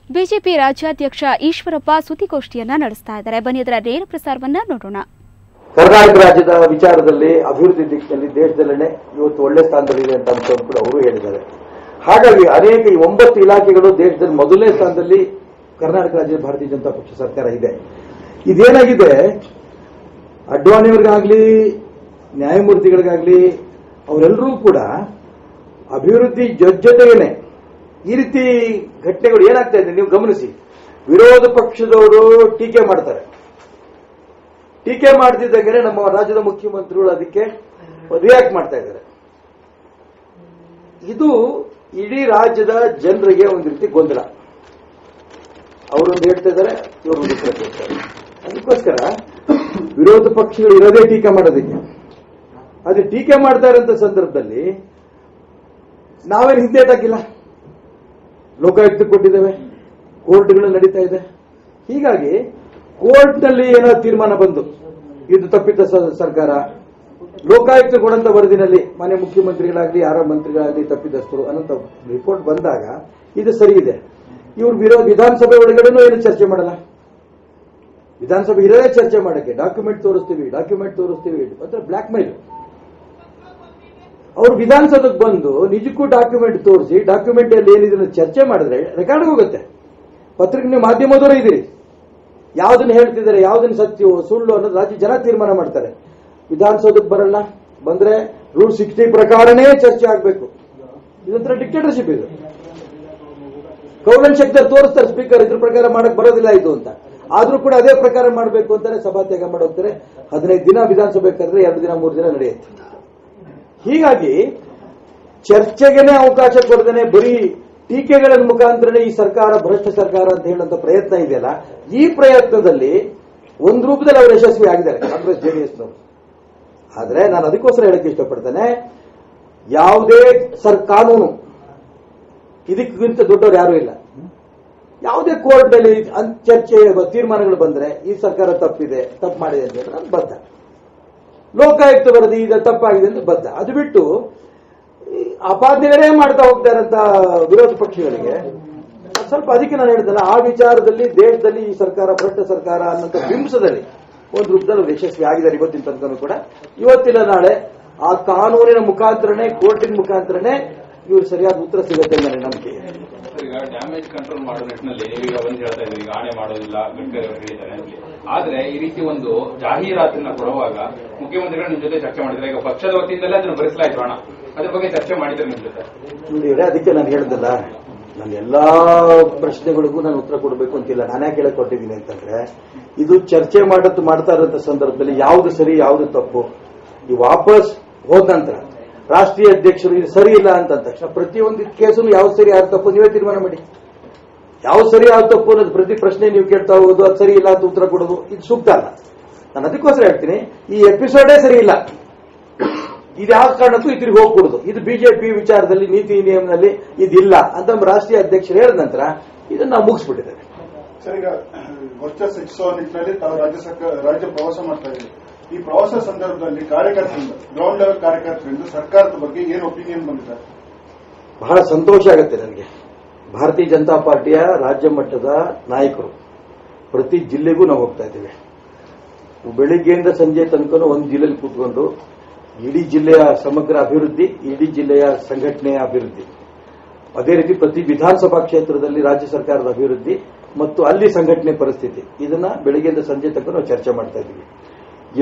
BJP ರಾಜ್ಯಾಧ್ಯಕ್ಷ ಈಶ್ವರಪ್ಪ ಸುದ್ದಿಗೋಷ್ಠಿಯನ್ನ ನಡೆಸ್ತಾ ಇದ್ದಾರೆ. ಬನ್ನಿ ಅದರ ನೇರ ಪ್ರಸಾರವನ್ನ ನೋಡೋಣ. ಕರ್ನಾಟಕ ರಾಜ್ಯದ ವಿಚಾರದಲ್ಲಿ ಅಭಿವೃದ್ಧಿ ದಿಕ್ಕಿನಲ್ಲಿ ದೇಶದಲ್ಲೇ ಇವತ್ತು ಒಳ್ಳೆ ಸ್ಥಾನದಲ್ಲಿದೆ ಅಂತ ಅಂಶವನ್ನು ಕೂಡ ಅವರು ಹೇಳಿದ್ದಾರೆ. ಹಾಗಾಗಿ ಅನೇಕ ಈ 9 ಇಲಾಖೆಗಳು ದೇಶದಲ್ಲಿ ಮೊದಲನೇ ಸ್ಥಾನದಲ್ಲಿ ಕರ್ನಾಟಕ ರಾಜ್ಯದ ಭಾರತೀಯ ಜನತಾ ಪಕ್ಷ ಸರ್ಕಾರ ಇದೆ. ಇದೇನಾಗಿದೆ, ಅಡ್ವಾಣಿಯವರಿಗಾಗ್ಲಿ ನ್ಯಾಯಮೂರ್ತಿಗಳಿಗಾಗ್ಲಿ ಅವರೆಲ್ಲರೂ ಕೂಡ ಅಭಿವೃದ್ಧಿ ಜೊತೆಗೇನೆ ಈ ರೀತಿ ಘಟನೆಗಳು ಏನಾಗ್ತಾ ಇದೆ ನೀವು ಗಮನಿಸಿ. ವಿರೋಧ ಪಕ್ಷದವರು ಟೀಕೆ ಮಾಡ್ತಾರೆ. ಟೀಕೆ ಮಾಡ್ತಿದ್ದಾಗಲೇ ನಮ್ಮ ರಾಜ್ಯದ ಮುಖ್ಯಮಂತ್ರಿಗಳು ಅದಕ್ಕೆ ರಿಯಾಕ್ಟ್ ಮಾಡ್ತಾ ಇದ್ದಾರೆ. ಇದು ಇಡೀ ರಾಜ್ಯದ ಜನರಿಗೆ ಒಂದು ರೀತಿ ಗೊಂದಲ. ಅವರೊಂದು ಹೇಳ್ತಾ ಇದ್ದಾರೆ, ಇವರೊಂದು ಉತ್ತರ ಕೊಡ್ತಾರೆ. ಅದಕ್ಕೋಸ್ಕರ ವಿರೋಧ ಪಕ್ಷಗಳು ಇರೋದೇ ಟೀಕೆ ಮಾಡೋದಕ್ಕೆ. ಅದೇ ಟೀಕೆ ಮಾಡ್ತಾ ಇರೋಂಥ ಸಂದರ್ಭದಲ್ಲಿ ನಾವೇನು ಹಿಂದೇಟಾಕಿಲ್ಲ. ಲೋಕಾಯುಕ್ತ ಕೊಟ್ಟಿದ್ದೇವೆ, ಕೋರ್ಟ್ಗಳು ನಡೀತಾ ಇದೆ. ಹೀಗಾಗಿ ಕೋರ್ಟ್ನಲ್ಲಿ ಏನೋ ತೀರ್ಮಾನ ಬಂದು ಇದು ತಪ್ಪಿತ ಸರ್ಕಾರ, ಲೋಕಾಯುಕ್ತ ಕೊಡಂತ ವರದಿನಲ್ಲಿ ಮನೆ ಮುಖ್ಯಮಂತ್ರಿಗಳಾಗಲಿ ಯಾರ ಮಂತ್ರಿಗಳಾಗಲಿ ತಪ್ಪಿತಸ್ಥರು ಅನ್ನೋ ರಿಪೋರ್ಟ್ ಬಂದಾಗ ಇದು ಸರಿ ಇದೆ. ಇವರು ವಿಧಾನಸಭೆ ಒಳಗಡೆನೂ ಏನು ಚರ್ಚೆ ಮಾಡಲ್ಲ. ವಿಧಾನಸಭೆ ಇರೋದೇ ಚರ್ಚೆ ಮಾಡಕ್ಕೆ ಡಾಕ್ಯುಮೆಂಟ್ ತೋರಿಸ್ತೀವಿ ಅಂದ್ರೆ ಬ್ಲಾಕ್ ಮೇಲ್. ಅವರು ವಿಧಾನಸಭೆಗೆ ಬಂದು ನಿಜಕ್ಕೂ ಡಾಕ್ಯುಮೆಂಟ್ ತೋರಿಸಿ ಡಾಕ್ಯುಮೆಂಟ್ ಅಲ್ಲಿ ಏನಿದೆ ಚರ್ಚೆ ಮಾಡಿದ್ರೆ ರೆಕಾರ್ಡ್ ಹೋಗುತ್ತೆ. ಪತ್ರಿಕೆ ಮಾಧ್ಯಮದವರೇ ಇದ್ದೀರಿ, ಯಾವ್ದನ್ನ ಹೇಳ್ತಿದ್ದಾರೆ, ಯಾವ್ದನ್ನ ಸತ್ಯವೋ ಸುಳ್ಳು ಅನ್ನೋದು ರಾಜ್ಯ ಜನ ತೀರ್ಮಾನ ಮಾಡ್ತಾರೆ. ವಿಧಾನಸೌಧಕ್ಕೆ ಬರಲ್ಲ, ಬಂದ್ರೆ ರೂಲ್ 60 ಪ್ರಕಾರನೇ ಚರ್ಚೆ ಆಗಬೇಕು. ಇದೊಂಥರ ಡಿಕ್ಟೇಟರ್ಶಿಪ್. ಇದು ಕೌಲನ್ ಶಕ್ತರ್ ತೋರಿಸ್ತಾರೆ ಸ್ಪೀಕರ್, ಇದ್ರ ಪ್ರಕಾರ ಮಾಡಕ್ ಬರೋದಿಲ್ಲ ಇದು ಅಂತ. ಆದ್ರೂ ಕೂಡ ಅದೇ ಪ್ರಕಾರ ಮಾಡಬೇಕು ಅಂತಾರೆ, ಸಭಾತ್ಯಾಗ ಮಾಡೋಗ್ತಾರೆ. 15 ದಿನ ವಿಧಾನಸಭೆ ಕರೆದ್ರೆ 2 ದಿನ 3 ದಿನ ನಡೆಯುತ್ತೆ. ಹೀಗಾಗಿ ಚರ್ಚೆಗೆನೆ ಅವಕಾಶ ಕೊಡದೇನೆ ಬರೀ ಟೀಕೆಗಳ ಮುಖಾಂತರನೇ ಈ ಸರ್ಕಾರ ಭ್ರಷ್ಟ ಸರ್ಕಾರ ಅಂತ ಹೇಳುವಂತ ಪ್ರಯತ್ನ ಇದೆಯಲ್ಲ, ಈ ಪ್ರಯತ್ನದಲ್ಲಿ ಒಂದು ರೂಪದಲ್ಲಿ ಅವರು ಯಶಸ್ವಿ ಆಗಿದ್ದಾರೆ ಕಾಂಗ್ರೆಸ್ ಜೆಡಿಎಸ್ನವರು. ಆದ್ರೆ ನಾನು ಅದಕ್ಕೋಸ್ಕರ ಹೇಳಕ್ಕೆ ಇಷ್ಟಪಡ್ತೇನೆ, ಯಾವುದೇ ಕಾನೂನು ಇದಕ್ಕಿಂತ ದೊಡ್ಡವರು ಯಾರೂ ಇಲ್ಲ. ಯಾವುದೇ ಕೋರ್ಟ್ ನಲ್ಲಿ ಚರ್ಚೆ ತೀರ್ಮಾನಗಳು ಬಂದ್ರೆ ಈ ಸರ್ಕಾರ ತಪ್ಪು ಮಾಡಿದೆ ಅಂತ ಹೇಳಿದ್ರೆ ಅದು ಬದ್ಧ. ಲೋಕಾಯುಕ್ತ ವರದಿ ಇದು ತಪ್ಪಾಗಿದೆ ಅಂತ ಬದ್ಧ. ಅದು ಬಿಟ್ಟು ಅಪಾದನೆಗಳೇ ಮಾಡ್ತಾ ಹೋಗ್ತಾ ಇರೋಂತ ವಿರೋಧ ಪಕ್ಷಗಳಿಗೆ ಸ್ವಲ್ಪ ಅದಕ್ಕೆ ನಾನು ಹೇಳ್ತೇನೆ, ಆ ವಿಚಾರದಲ್ಲಿ ದೇಶದಲ್ಲಿ ಈ ಸರ್ಕಾರ ಭ್ರಷ್ಟ ಸರ್ಕಾರ ಅನ್ನೋಂಥ ಬಿಂಬಿಸದಲ್ಲಿ ಒಂದು ರೂಪದಲ್ಲಿ ಯಶಸ್ವಿ ಆಗಿದ್ದಾರೆ ಇವತ್ತಿನ ತನಕ ಕೂಡ. ಇವತ್ತಿನ ನಾಳೆ ಆ ಕಾನೂನಿನ ಮುಖಾಂತರನೇ, ಕೋರ್ಟಿನ ಮುಖಾಂತರನೇ ಇವರು ಸರಿಯಾದ ಉತ್ತರ ಸಿಗುತ್ತೆ ನನ್ನ ನಂಬಿಕೆ. ಈಗ ಡ್ಯಾಮೇಜ್ ಕಂಟ್ರೋಲ್ ಮಾಡೋ ನಿಟ್ಟಿನಲ್ಲಿ ನೀವೀಗ ಒಂದು ಹೇಳ್ತಾ ಇದ್ದೀರಿ, ಈಗ ಆಣೆ ಮಾಡೋದಿಲ್ಲ ಗಡ್ಕರಿ ಅವರು ಹೇಳಿದ್ದಾರೆ. ಆದ್ರೆ ಈ ರೀತಿ ಒಂದು ಜಾಹೀರಾತನ್ನ ಕೊಡುವಾಗ ಮುಖ್ಯಮಂತ್ರಿಗಳು ನಿಮ್ ಜೊತೆ ಚರ್ಚೆ ಮಾಡಿದ್ರೆ, ಈಗ ಪಕ್ಷದ ವತಿಯಿಂದಲೇ ಅದನ್ನು ಭರಿಸಲಾಯ್ತು ಹಣ, ಅದ್ರ ಬಗ್ಗೆ ಚರ್ಚೆ ಮಾಡಿದ್ರೆ ನಿಮ್ ಜೊತೆ? ಅದಕ್ಕೆ ನಾನು ಹೇಳಿದಲ್ಲ, ನನ್ನ ಎಲ್ಲಾ ಪ್ರಶ್ನೆಗಳಿಗೂ ನಾನು ಉತ್ತರ ಕೊಡಬೇಕು ಅಂತಿಲ್ಲ. ನಾನೇ ಕೇಳಕ್ ಕೊಟ್ಟಿದ್ದೀನಿ ಅಂತಂದ್ರೆ, ಇದು ಚರ್ಚೆ ಮಾಡ್ತಾ ಇರೋಂಥ ಸಂದರ್ಭದಲ್ಲಿ ಯಾವ್ದು ಸರಿ ಯಾವ್ದು ತಪ್ಪು, ಈ ವಾಪಸ್ ಹೋದ ನಂತರ ರಾಷ್ಟ್ರೀಯ ಅಧ್ಯಕ್ಷರು ಇದು ಸರಿ ಇಲ್ಲ ಅಂತ ತಕ್ಷಣ ಪ್ರತಿಯೊಂದು ಕೇಸನ್ನು ಯಾವ್ದು ಸರಿ ಯಾವ್ದು ತಪ್ಪು ನೀವೇ ತೀರ್ಮಾನ ಮಾಡಿ. ಯಾವ್ದು ಸರಿ ಯಾವ್ದು ತಪ್ಪು ಅನ್ನೋದು ಪ್ರತಿ ಪ್ರಶ್ನೆ ನೀವು ಕೇಳ್ತಾ ಹೋಗೋದು, ಅದು ಸರಿ ಇಲ್ಲ ಅಂತ ಉತ್ತರ ಕೊಡೋದು ಇದು ಸೂಕ್ತ ಅಲ್ಲ. ನಾನು ಅದಕ್ಕೋಸ್ಕರ ಹೇಳ್ತೀನಿ, ಈ ಎಪಿಸೋಡೇ ಸರಿ ಇಲ್ಲ, ಇದು ಯಾವ ಕಾರಣಕ್ಕೂ ಇದ್ರಿಗೆ ಹೋಗ್ಕೊಡುದು. ಇದು ಬಿಜೆಪಿ ವಿಚಾರದಲ್ಲಿ ನೀತಿ ನಿಯಮದಲ್ಲಿ ಇದಿಲ್ಲ ಅಂತ ರಾಷ್ಟ್ರೀಯ ಅಧ್ಯಕ್ಷರು ಹೇಳಿದ ನಂತರ ಇದನ್ನು ನಾವು ಮುಗಿಸ್ಬಿಟ್ಟಿದ್ದೇವೆ. ಸರ್, ಈಗ ವರ್ಚಸ್ ಹೆಚ್ಚಿಸುವ ನಿಟ್ಟಿನಲ್ಲಿ ತಾವು ರಾಜ್ಯ ಪ್ರವಾಸ ಮಾಡ್ತಾ ಇದ್ದೀವಿ. ಈ ಪ್ರವಾಸ ಸಂದರ್ಭದಲ್ಲಿ ಕಾರ್ಯಕರ್ತರಿಂದ, ಗ್ರೌಂಡ್ ಲೆವೆಲ್ ಕಾರ್ಯಕರ್ತರಿಂದ ಸರ್ಕಾರದ ಬಗ್ಗೆ ಏನು ಒಪಿನಿಯನ್ ಬಂದಿದ್ದಾರೆ? ಬಹಳ ಸಂತೋಷ ಆಗುತ್ತೆ ನನಗೆ. ಭಾರತೀಯ ಜನತಾ ಪಾರ್ಟಿಯ ರಾಜ್ಯ ಮಟ್ಟದ ನಾಯಕರು ಪ್ರತಿ ಜಿಲ್ಲೆಗೂ ನಾವು ಹೋಗ್ತಾ ಇದ್ದೇವೆ. ಬೆಳಿಗ್ಗೆಯಿಂದ ಸಂಜೆ ತನಕ ಒಂದು ಜಿಲ್ಲೆಯಲ್ಲಿ ಕೂತ್ಕೊಂಡು ಇಡೀ ಜಿಲ್ಲೆಯ ಸಮಗ್ರ ಅಭಿವೃದ್ಧಿ, ಇಡೀ ಜಿಲ್ಲೆಯ ಸಂಘಟನೆಯ ಅಭಿವೃದ್ಧಿ, ಅದೇ ರೀತಿ ಪ್ರತಿ ವಿಧಾನಸಭಾ ಕ್ಷೇತ್ರದಲ್ಲಿ ರಾಜ್ಯ ಸರ್ಕಾರದ ಅಭಿವೃದ್ಧಿ ಮತ್ತು ಅಲ್ಲಿ ಸಂಘಟನೆ ಪರಿಸ್ಥಿತಿ, ಇದನ್ನ ಬೆಳಿಗ್ಗೆಯಿಂದ ಸಂಜೆ ತನಕ ನಾವು ಚರ್ಚೆ ಮಾಡ್ತಾ ಇದ್ದೀವಿ.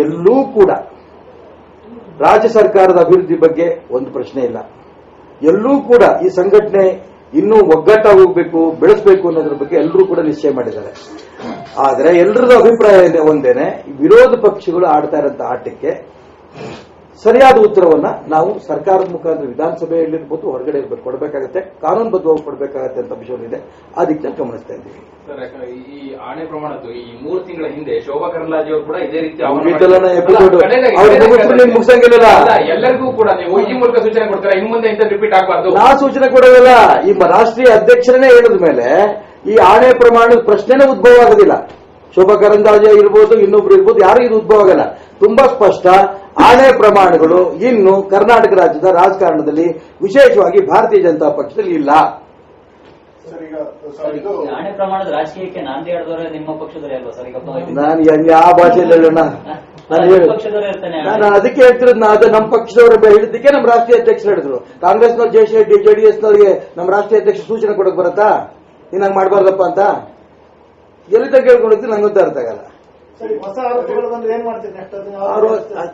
ಎಲ್ಲೂ ಕೂಡ ರಾಜ್ಯ ಸರ್ಕಾರದ ಅಭಿವೃದ್ಧಿ ಬಗ್ಗೆ ಒಂದು ಪ್ರಶ್ನೆ ಇಲ್ಲ. ಎಲ್ಲೂ ಕೂಡ ಈ ಸಂಘಟನೆ ಇನ್ನೂ ಒಗ್ಗಟ್ಟಾಗಿ ಹೋಗಬೇಕು, ಬೆಳೆಸಬೇಕು ಅನ್ನೋದ್ರ ಬಗ್ಗೆ ಎಲ್ಲರೂ ಕೂಡ ನಿಶ್ಚಯ ಮಾಡಿದ್ದಾರೆ. ಆದರೆ ಎಲ್ಲರದ ಅಭಿಪ್ರಾಯ ಒಂದೇನೆ, ವಿರೋಧ ಪಕ್ಷಗಳು ಆಡ್ತಾ ಇರೋಂಥ ಆಟಕ್ಕೆ ಸರಿಯಾದ ಉತ್ತರವನ್ನ ನಾವು ಸರ್ಕಾರದ ಮುಖಾಂತರ ವಿಧಾನಸಭೆಯಲ್ಲಿರ್ಬೋದು, ಹೊರಗಡೆ ಇರ್ಬೇಕು ಕೊಡಬೇಕಾಗತ್ತೆ, ಕಾನೂನುಬದ್ಧವಾಗಿ ಕೊಡಬೇಕಾಗತ್ತೆ ಅಂತ ವಿಷಯವಿದೆ. ಅದಕ್ಕೆ ಗಮನಿಸ್ತಾ ಇದ್ದೀವಿ. ಸರ್, ಈ ಆಣೆ ಪ್ರಮಾಣದ್ದು ಈ 3 ತಿಂಗಳ ಹಿಂದೆ ಶೋಭಾ ಕರಂದ್ಲಾಜೆ ಅವರು ಕೂಡ ಇದೇ ರೀತಿ ಮುಗಿಸಂಗಿಲ್ಲ. ಎಲ್ಲರಿಗೂ ಕೂಡ ನೀವು ಈ ಮೂಲಕ ಸೂಚನೆ ಕೊಡ್ತಾರೆ, ಇನ್ನು ಮುಂದೆ ಇಂಥ ರಿಪೀಟ್ ಆಗಬಾರ್ದು. ನಾ ಸೂಚನೆ ಕೊಡೋದಿಲ್ಲ. ಈ ರಾಷ್ಟ್ರೀಯ ಅಧ್ಯಕ್ಷರನ್ನೇ ಹೇಳಿದ ಮೇಲೆ ಈ ಆಣೆ ಪ್ರಮಾಣದ ಪ್ರಶ್ನೆನೇ ಉದ್ಭವ ಆಗೋದಿಲ್ಲ. ಶೋಭಾ ಕರಂದ್ಲಾಜೆ ಇರ್ಬೋದು, ಇನ್ನೊಬ್ರು ಇರ್ಬೋದು, ಯಾರು ಇದು ಉದ್ಭವ ಆಗಲ್ಲ. ತುಂಬಾ ಸ್ಪಷ್ಟ, ಆಣೆ ಪ್ರಮಾಣಗಳು ಇನ್ನು ಕರ್ನಾಟಕ ರಾಜ್ಯದ ರಾಜಕಾರಣದಲ್ಲಿ ವಿಶೇಷವಾಗಿ ಭಾರತೀಯ ಜನತಾ ಪಕ್ಷದಲ್ಲಿ ಇಲ್ಲ. ಸರ್ ಈಗ ಆಣೆ ಪ್ರಮಾಣದ ರಾಜಕೀಯಕ್ಕೆ ನಾಂದಿ ಹೇಳಿದವರೇ ನಿಮ್ಮ ಪಕ್ಷದವರೇ ಅಲ್ವಾ ಸರ್? ಈಗ ನಾನು ಯಾವ ಭಾಷೆಯಲ್ಲಿ ಹೇಳೋಣ, ನಾನು ಅದಕ್ಕೆ ಹೇಳ್ತಿರೋದು. ಅದೇ ನಮ್ಮ ಪಕ್ಷದವರು ಹೇಳಿದ್ದಕ್ಕೆ ನಮ್ಮ ರಾಷ್ಟ್ರೀಯ ಅಧ್ಯಕ್ಷರು ಹೇಳಿದ್ರು. ಕಾಂಗ್ರೆಸ್ನವ್ರು ಜೆಡಿಎಸ್ನವ್ರಿಗೆ ನಮ್ಮ ರಾಷ್ಟ್ರೀಯ ಅಧ್ಯಕ್ಷ ಸೂಚನೆ ಕೊಡಕ್ ಬರತ್ತಾ ನೀನ್ ಹಂಗ್ ಮಾಡ್ಬಾರ್ದಪ್ಪ ಅಂತ? ಎಲ್ಲಿದ್ದ ಕೇಳ್ಕೊಂಡಿರ್ತೀನಿ, ನಂಗಂತೂ ಅರ್ಥ ಆಗಲ್ಲ.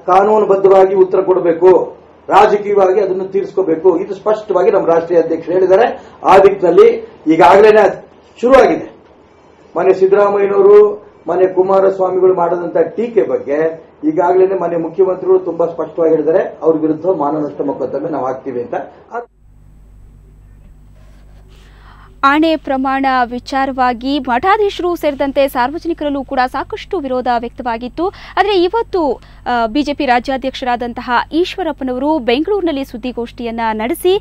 ಕಾನೂನುಬದ್ಧವಾಗಿ ಉತ್ತರ ಕೊಡಬೇಕು, ರಾಜಕೀಯವಾಗಿ ಅದನ್ನು ತೀರಿಸ್ಕೋಬೇಕು, ಇದು ಸ್ಪಷ್ಟವಾಗಿ ನಮ್ಮ ರಾಷ್ಟ್ರೀಯ ಅಧ್ಯಕ್ಷರು ಹೇಳಿದ್ದಾರೆ. ಆ ದಿಕ್ಕಿನಲ್ಲಿ ಈಗಾಗಲೇ ಶುರುವಾಗಿದೆ. ಮೊನ್ನೆ ಸಿದ್ದರಾಮಯ್ಯನವರು, ಮೊನ್ನೆ ಕುಮಾರಸ್ವಾಮಿಗಳು ಮಾಡದಂತ ಟೀಕೆ ಬಗ್ಗೆ ಈಗಾಗಲೇ ಮೊನ್ನೆ ಮುಖ್ಯಮಂತ್ರಿಗಳು ತುಂಬಾ ಸ್ಪಷ್ಟವಾಗಿ ಹೇಳಿದ್ದಾರೆ, ಅವ್ರ ವಿರುದ್ಧ ಮಾನನಷ್ಟ ಮೊಕದ್ದಮೆ ನಾವು ಹಾಕ್ತೀವಿ ಅಂತ. ಆಣೆ ಪ್ರಮಾಣ ವಿಚಾರವಾಗಿ ಮಠಾಧೀಶರು ಸೇರಿದಂತೆ ಸಾರ್ವಜನಿಕರಲ್ಲೂ ಕೂಡ ಸಾಕಷ್ಟು ವಿರೋಧ ವ್ಯಕ್ತವಾಗಿತ್ತು. ಆದರೆ ಇವತ್ತು ಬಿಜೆಪಿ ರಾಜ್ಯಾಧ್ಯಕ್ಷರಾದಂತಹ ಈಶ್ವರಪ್ಪನವರು ಬೆಂಗಳೂರಿನಲ್ಲಿ ಸುದ್ದಿಗೋಷ್ಠಿಯನ್ನ ನಡೆಸಿ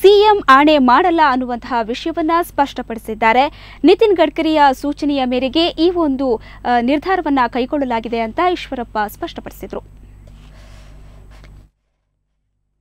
ಸಿಎಂ ಆಣೆ ಮಾಡಲ್ಲ ಅನ್ನುವಂತಹ ವಿಷಯವನ್ನ ಸ್ಪಷ್ಟಪಡಿಸಿದ್ದಾರೆ. ನಿತಿನ್ ಗಡ್ಕರಿಯ ಸೂಚನೆಯ ಮೇರೆಗೆ ಈ ಒಂದು ನಿರ್ಧಾರವನ್ನ ಕೈಗೊಳ್ಳಲಾಗಿದೆ ಅಂತ ಈಶ್ವರಪ್ಪ ಸ್ಪಷ್ಟಪಡಿಸಿದರು.